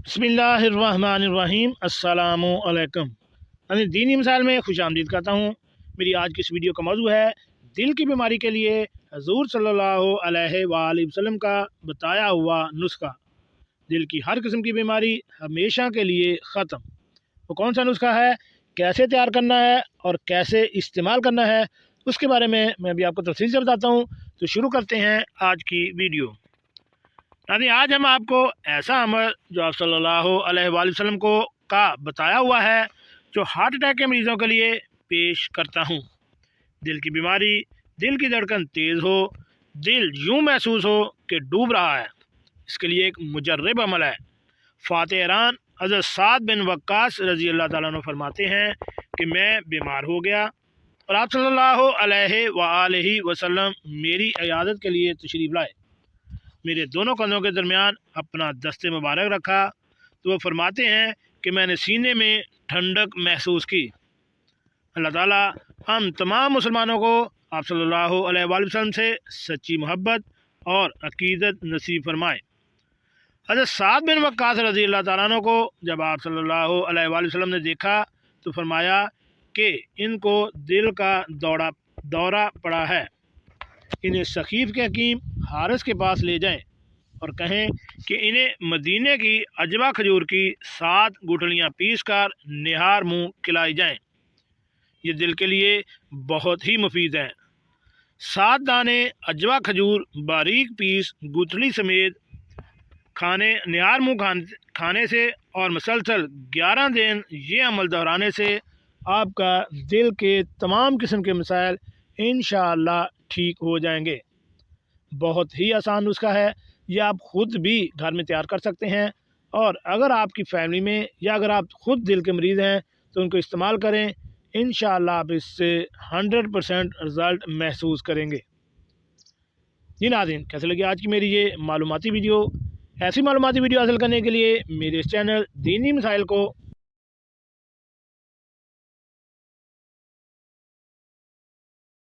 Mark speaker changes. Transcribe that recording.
Speaker 1: बिस्मिल्लाहिर्रहमानिर्रहीम अस्सलामु अलैकुम। मैं दीनी मिसाल में खुश आमदीद करता हूँ। मेरी आज की इस वीडियो का मौजू है दिल की बीमारी के लिए हजूर सल्लल्लाहु अलैहि वसल्लम का बताया हुआ नुस्खा। दिल की हर किस्म की बीमारी हमेशा के लिए ख़त्म। वो कौन सा नुस्खा है, कैसे तैयार करना है और कैसे इस्तेमाल करना है, उसके बारे में मैं अभी आपको तफसील से बताता हूँ। तो शुरू करते हैं आज की वीडियो। यानी आज हम आपको ऐसा अमल जो आप सल्लल्लाहु अलैहि वसल्लम को का बताया हुआ है, जो हार्ट अटैक के मरीज़ों के लिए पेश करता हूँ। दिल की बीमारी, दिल की धड़कन तेज़ हो, दिल यूँ महसूस हो कि डूब रहा है, इसके लिए एक मुजर्रब अमल है। फातेरान हज़रत साद बिन वक्कास रज़ी अल्लाह ताला अन्हु फरमाते हैं कि मैं बीमार हो गया और आप सल्लल्लाहु अलैहि वसल्लम मेरी इयादत के लिए तशरीफ़ लाए। मेरे दोनों कंधों के दरमियान अपना दस्ते मुबारक रखा तो वो फरमाते हैं कि मैंने सीने में ठंडक महसूस की। अल्लाह ताला हम तमाम मुसलमानों को आप सल्लल्लाहु अलैहि वसल्लम से सच्ची मोहब्बत और अकीदत नसीब फरमाए। हज़रत साद बिन वक्कास रज़ी अल्लाह ताला अन्हु को जब आप सल्लल्लाहु अलैहि वसल्लम ने देखा तो फरमाया कि इनको दिल का दौरा पड़ा है, इन्हें सकीफ़ के हकीम हारिस के पास ले जाएं और कहें कि इन्हें मदीने की अजवा खजूर की 7 गुठलियाँ पीस कर निहार मुँह खिलाई जाएं। ये दिल के लिए बहुत ही मुफीद हैं। 7 दाने अजवा खजूर बारीक पीस गुठली समेत निहार मुँह खाने से और मुसलसल 11 दिन ये अमल दोहराने से आपका दिल के तमाम किस्म के मसाइल इंशाअल्लाह ठीक हो जाएंगे। बहुत ही आसान नुस्खा है, ये आप ख़ुद भी घर में तैयार कर सकते हैं। और अगर आपकी फैमिली में या अगर आप ख़ुद दिल के मरीज़ हैं तो उनको इस्तेमाल करें, इंशाअल्लाह आप इससे 100% रिज़ल्ट महसूस करेंगे। जी नाज़रीन, कैसे लगी आज की मेरी ये मालूमाती वीडियो? ऐसी मालूमाती वीडियो हासिल करने के लिए मेरे इस चैनल दीनी मसाइल को